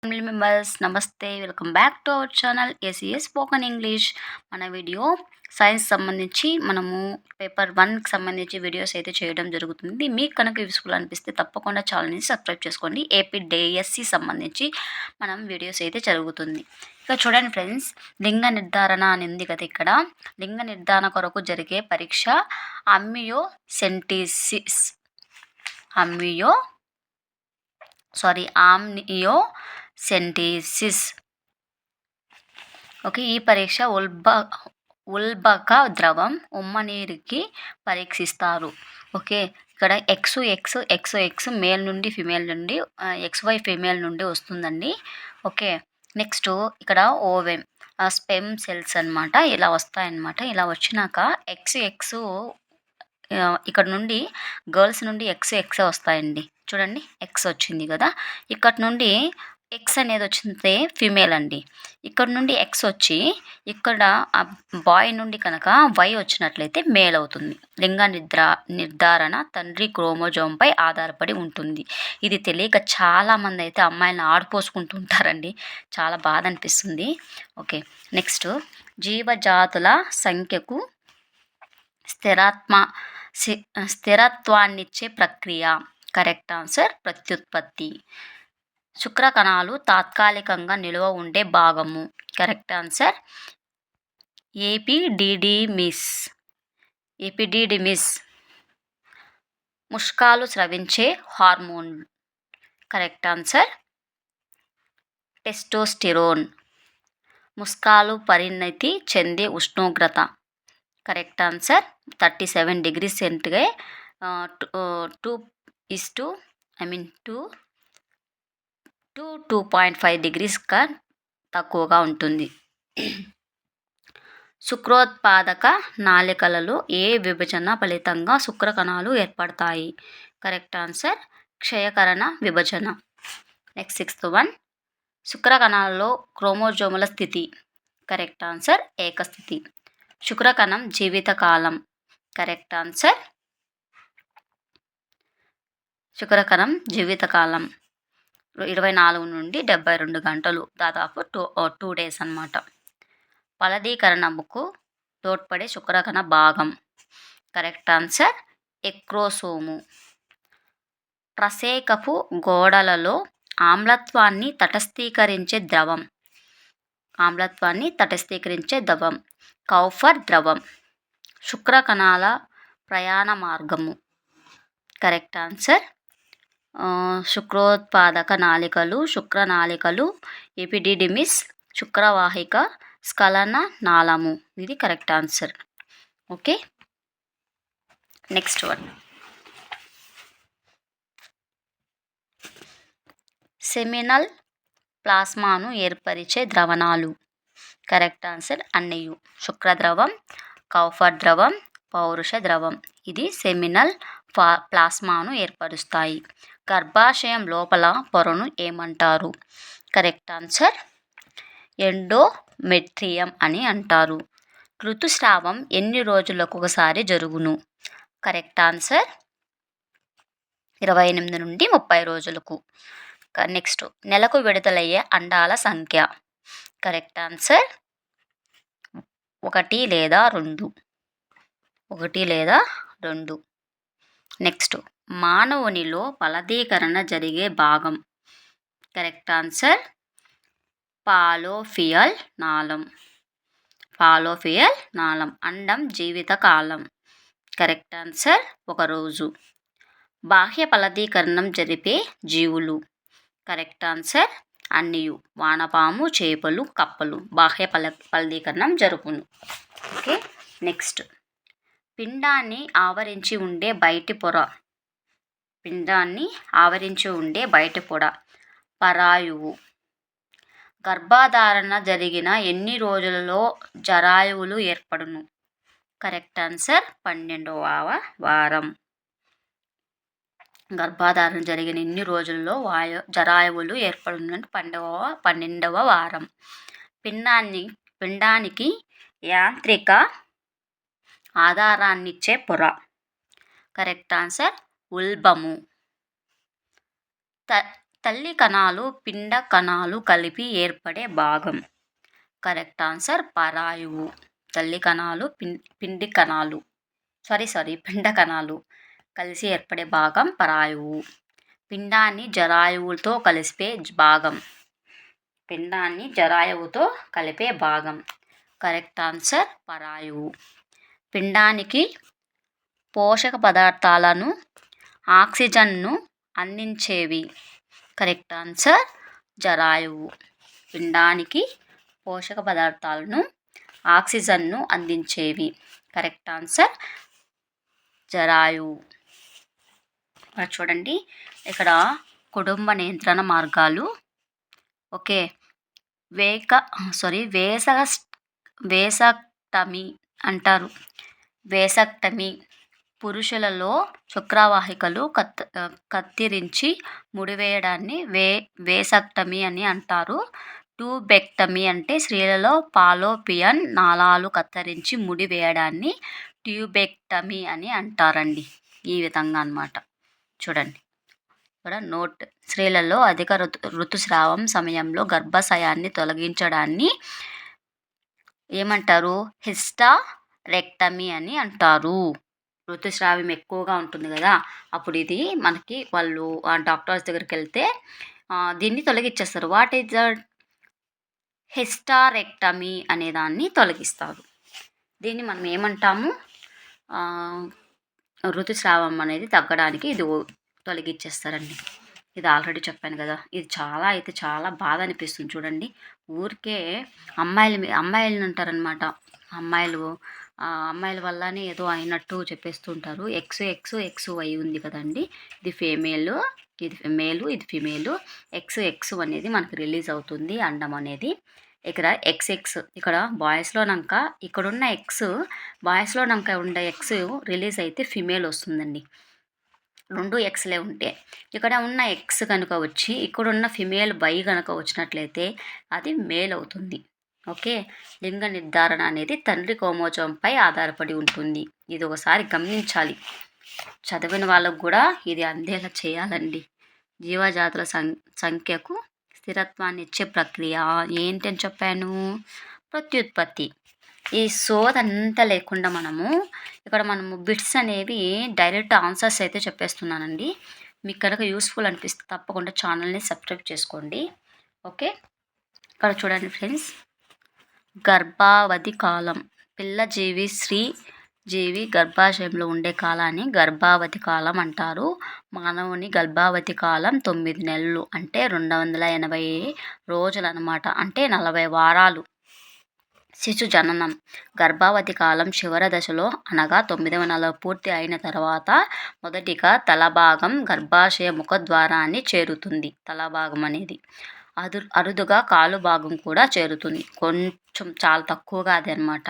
Family members నమస్తే, welcome back to our channel ACS spoken English. మన video science సంబంధించి మనము పేపర్ 1కి సంబంధించి వీడియోస్ అయితే చేయడం జరుగుతుంది. మీకు కనుక యూస్ఫుల్ అనిపిస్తే తప్పకుండా ఛానల్ని సబ్స్క్రైబ్ చేసుకోండి. ఏపీ డిఎస్సి సంబంధించి మనం వీడియోస్ అయితే జరుగుతుంది. ఇక చూడండి ఫ్రెండ్స్, లింగ నిర్ధారణ అని ఉంది కదా. ఇక్కడ లింగ నిర్ధారణ కొరకు జరిగే పరీక్ష ఆమ్నియోసెంటిసిస్ ఆమ్నియోసెంటిసిస్. ఓకే, ఈ పరీక్ష ఉల్బక ద్రవం ఉమ్మనీరుకి పరీక్షిస్తారు. ఓకే, ఇక్కడ ఎక్స్ మేల్ నుండి ఫిమేల్ నుండి, XY ఫీమేల్ నుండి వస్తుందండి. ఓకే, నెక్స్ట్ ఇక్కడ ఓవెం స్పెమ్ సెల్స్ అనమాట, ఇలా వస్తాయన్నమాట. ఇలా వచ్చినాక ఎక్స్ ఇక్కడ నుండి గర్ల్స్ నుండి ఎక్స్ వస్తాయండి. చూడండి, ఎక్స్ వచ్చింది కదా. ఇక్కడ నుండి ఎక్స్ అనేది వచ్చింది ఫిమేల్ అండి. ఇక్కడ నుండి ఎక్స్ వచ్చి ఇక్కడ బాయ్ నుండి కనుక వై వచ్చినట్లయితే మేల్ అవుతుంది. లింగ నిర్ధారణ తండ్రి క్రోమోజోమ్పై ఆధారపడి ఉంటుంది. ఇది తెలియక చాలామంది అయితే అమ్మాయిలను ఆడిపోసుకుంటుంటారండి. చాలా బాధ అనిపిస్తుంది. ఓకే, నెక్స్ట్ జీవజాతుల సంఖ్యకు స్థిరత్వాన్నిచ్చే ప్రక్రియ. కరెక్ట్ ఆన్సర్ ప్రత్యుత్పత్తి. శుక్ర కణాలు తాత్కాలికంగా నిల్వ ఉండే భాగము. Correct answer epididymis. ముష్కాలు స్రవించే హార్మోన్. Correct answer testosterone. ముష్కాలు పరిణతి చెందే ఉష్ణోగ్రత. Correct answer 37 degrees centigrade 2.5 degrees తక్కువగా ఉంటుంది. శుక్రోత్పాదక నాళికలలో ఏ విభజన ఫలితంగా శుక్ర కణాలు ఏర్పడతాయి? కరెక్ట్ ఆన్సర్ క్షయకరణ విభజన. నెక్స్ట్ 6th one, శుక్ర కణాలలో క్రోమోజోముల స్థితి. Correct answer ఏకస్థితి. శుక్రకణం జీవితకాలం. కరెక్ట్ ఆన్సర్ శుక్రకణం జీవితకాలం 24 నుండి 72 గంటలు, దాదాపు 2 days అన్నమాట. ఫలదీకరణముకు తోడ్పడే శుక్రకణ భాగం. Correct answer ఎక్రోసోము. ప్రసేకపు గోడలలో ఆమ్లత్వాన్ని తటస్థీకరించే ద్రవం. కౌఫర్ ద్రవం. శుక్ర కణాల ప్రయాణ మార్గము. కరెక్ట్ ఆన్సర్ శుక్రోత్పాదక నాళికలు, శుక్రనాళికలు, ఎపిడిడిమిస్, శుక్రవాహిక, స్ఖలన నాళము. ఇది correct answer. Okay, next one, seminal ప్లాస్మాను ఏర్పరిచే ద్రవణాలు. కరెక్ట్ ఆన్సర్ అన్నయ్యు. శుక్రద్రవం, కౌఫర్ ద్రవం, పౌరుష ద్రవం. ఇది సెమినల్ ప్లాస్మాను ఏర్పరుస్తాయి. గర్భాశయం లోపల పొరను ఏమంటారు? కరెక్ట్ ఆన్సర్ ఎండోమెట్రియం అని అంటారు. ఋతుస్రావం ఎన్ని రోజులకు ఒకసారి జరుగును? కరెక్ట్ ఆన్సర్ 28 నుండి 30 రోజులకు. నెక్స్ట్, నెలకు విడుదలయ్యే అండాల సంఖ్య. కరెక్ట్ ఆన్సర్ 1 లేదా 2. నెక్స్ట్, మానవునిలో ఫలదీకరణ జరిగే భాగం. కరెక్ట్ ఆన్సర్ ఫాలోపియల్ నాళం. అండం జీవితకాలం. కరెక్ట్ ఆన్సర్ 1 రోజు. బాహ్య ఫలదీకరణం జరిపే జీవులు. Correct answer అన్నియు. వానపాము, చేపలు, కప్పలు బాహ్య ఫలదీకరణం జరుపును. ఓకే, నెక్స్ట్, పిండాన్ని ఆవరించి ఉండే బయటి పొర. పరాయువు. గర్భధారణ జరిగిన ఎన్ని రోజులలో జరాయువులు ఏర్పడును? కరెక్ట్ ఆన్సర్ 12వ వారం. గర్భధారణ జరిగిన ఎన్ని రోజుల్లో జరాయువులు ఏర్పడును? 12వ వారం. పిండానికి యాంత్రిక ఆధారాన్నిచ్చే పొర. కరెక్ట్ ఆన్సర్ ఉల్బము. తల్లి కణాలు పిండ కణాలు కలిపి ఏర్పడే భాగం. కరెక్ట్ ఆన్సర్ పరాయువు. తల్లి కణాలు పిండి కణాలు పిండ కణాలు కలిసి ఏర్పడే భాగం పరాయువు. పిండాన్ని జరాయువుతో కలిపే భాగం. పిండాన్ని జరాయువుతో కలిపే భాగం. Correct answer పరాయువు. పిండానికి పోషక పదార్థాలను ఆక్సిజన్ను అందించేవి. Correct answer జరాయువు. పిండానికి పోషక పదార్థాలను ఆక్సిజన్ను అందించేవి. Correct answer జరాయువు. చూడండి ఇక్కడ కుటుంబ నియంత్రణ మార్గాలు. ఓకే, వేసక్టమీ అంటారు. వేసక్టమీ పురుషులలో శుక్రవాహికలు కత్తిరించి ముడివేయడాన్ని వేసక్టమీ అని అంటారు. ట్యూబెక్టమీ అంటే స్త్రీలలో ఫాలోపియన్ నాళాలు కత్తిరించి ముడివేయడాన్ని ట్యూబెక్టమీ అని అంటారండి. ఈ విధంగా అన్నమాట. చూడండి ఇక్కడ నోట్. స్త్రీలలో అధిక ఋతుస్రావం సమయంలో గర్భాశయాన్ని తొలగించడాన్ని ఏమంటారు? హిస్టరెక్టమీ అని అంటారు. ఋతుస్రావం ఎక్కువగా ఉంటుంది కదా, అప్పుడు ఇది మనకి వాళ్ళు డాక్టర్స్ దగ్గరికి వెళ్తే దీన్ని తొలగించేస్తారు. వాట్ ఈజ్ ద హిస్టరెక్టమీ అనే దాన్ని తొలగిస్తారు. దీన్ని మనం ఏమంటాము? ఋతుస్రావం అనేది తగ్గడానికి ఇది తొలగించేస్తారండి. ఇది ఆల్రెడీ చెప్పాను కదా. ఇది చాలా బాధ అనిపిస్తుంది. చూడండి, ఊరికే అమ్మాయిలు అంటారనమాట. అమ్మాయిల వల్లనే ఏదో అయినట్టు చెప్పేస్తూ ఉంటారు. XY ఉంది కదండి, ఇది ఫీమేల్, ఇది మేలు, ఇది ఫిమేలు. XX అనేది మనకు రిలీజ్ అవుతుంది అండం అనేది. ఇక్కడ XX ఇక్కడ బాయ్స్లోనాక ఇక్కడున్న బాయ్స్లోనాక ఉండే X రిలీజ్ అయితే ఫిమేల్ వస్తుందండి. 2 Xలే ఉంటే ఇక్కడ ఉన్న X కనుక వచ్చి ఇక్కడున్న ఫిమేల్ బై కనుక వచ్చినట్లయితే అది మేల్ అవుతుంది. ఓకే, లింగ నిర్ధారణ అనేది తండ్రి క్రోమోజోమ్పై ఆధారపడి ఉంటుంది. ఇది ఒకసారి గమనించాలి. చదివిన వాళ్ళకు కూడా ఇది అందేలా చేయాలండి. జీవజాతుల సంఖ్యకు స్థిరత్వాన్ని ఇచ్చే ప్రక్రియ ఏంటని చెప్పాను? ప్రత్యుత్పత్తి. ఈ సోదంతా లేకుండా మనము బిట్స్ అనేవి డైరెక్ట్ ఆన్సర్స్ అయితే చెప్పేస్తున్నానండి. మీకు కనుక యూస్ఫుల్ అనిపిస్తే తప్పకుండా ఛానల్ని సబ్స్క్రైబ్ చేసుకోండి. ఓకే, ఇక్కడ చూడండి ఫ్రెండ్స్, గర్భావధి కాలం. పిల్ల జీవి స్త్రీ జీవి గర్భాశయంలో ఉండే కాలాన్ని గర్భావధి కాలం అంటారు. మానవుని గర్భావధి కాలం 9 నెలలు, అంటే 280 రోజులు అన్నమాట, అంటే 40 వారాలు. శిశు జననం. గర్భావధి కాలం చివరి దశలో అనగా 9వ నెల పూర్తి అయిన తర్వాత మొదటిగా తలభాగం గర్భాశయ ముఖద్వారాన్ని చేరుతుంది. తలభాగం అనేది అరుదుగా కాలు భాగం కూడా చేరుతుంది. కొంచెం చాలా తక్కువగా అది అన్నమాట.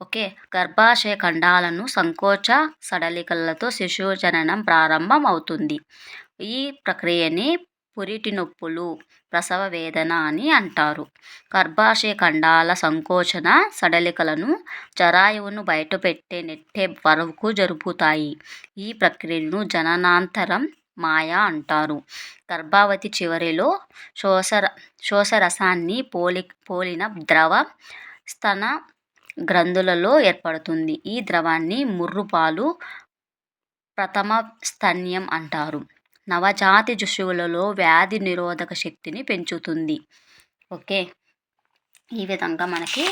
ఓకే, గర్భాశయ ఖండాలను సంకోచ సడలికలతో శిశువు జననం ప్రారంభం అవుతుంది. ఈ ప్రక్రియని పురిటి నొప్పులు, ప్రసవ వేదన అని అంటారు. గర్భాశయ ఖండాల సంకోచన సడలికలను జరాయువును నెట్టే వరకు జరుపుతాయి. ఈ ప్రక్రియను జననాంతరం మాయ అంటారు. గర్భావతి చివరిలో శోషరసాన్ని పోలిన ద్రవ స్తన గ్రంథులలో ఏర్పడుతుంది. ఈ ద్రవాన్ని ముర్రుపాలు, ప్రథమ స్తన్యం అంటారు. నవజాతి శిశువులలో వ్యాధి నిరోధక శక్తిని పెంచుతుంది. ఓకే, ఈ విధంగా మనకి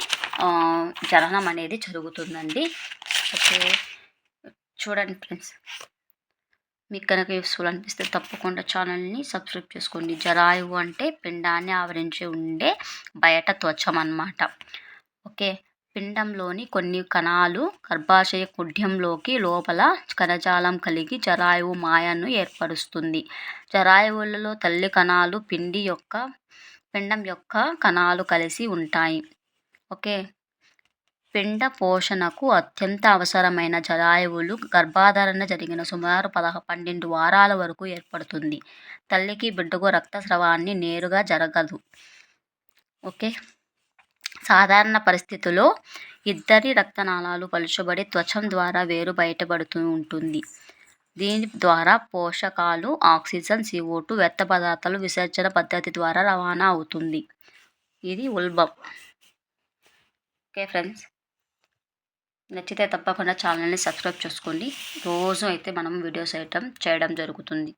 జననం అనేది జరుగుతుందండి. ఓకే, చూడండి ఫ్రెండ్స్, మీకు కనుక యూస్ఫుల్ అనిపిస్తే తప్పకుండా ఛానల్ని సబ్స్క్రైబ్ చేసుకోండి. జరాయువు అంటే పిండాన్ని ఆవరించి ఉండే బయట త్వచం అన్నమాట. ఓకే, పిండంలోని కొన్ని కణాలు గర్భాశయ కుడ్యంలోకి లోపల కణజాలం కలిగి జరాయువు మాయను ఏర్పరుస్తుంది. జరాయువులలో తల్లి కణాలు పిండం యొక్క కణాలు కలిసి ఉంటాయి. ఓకే, పిండ పోషణకు అత్యంత అవసరమైన జరాయువులు గర్భధారణ జరిగిన సుమారు 12 వారాల వరకు ఏర్పడుతుంది. తల్లికి బిడ్డకు రక్తస్రావాన్ని నేరుగా జరగదు. ఓకే, సాధారణ పరిస్థితుల్లో ఇద్దరి రక్తనాళాలు పలుచబడి త్వచం ద్వారా వేరు బయటపడుతూ ఉంటుంది. దీని ద్వారా పోషకాలు, ఆక్సిజన్, CO2 వ్యర్థ పదార్థాలు విసర్జన పద్ధతి ద్వారా రవాణా అవుతుంది. ఇది ఉల్బం. ఓకే ఫ్రెండ్స్, నచ్చితే తప్పకుండా ఛానల్ని సబ్స్క్రైబ్ చేసుకోండి. రోజు అయితే మనం వీడియోస్ చేయడం జరుగుతుంది.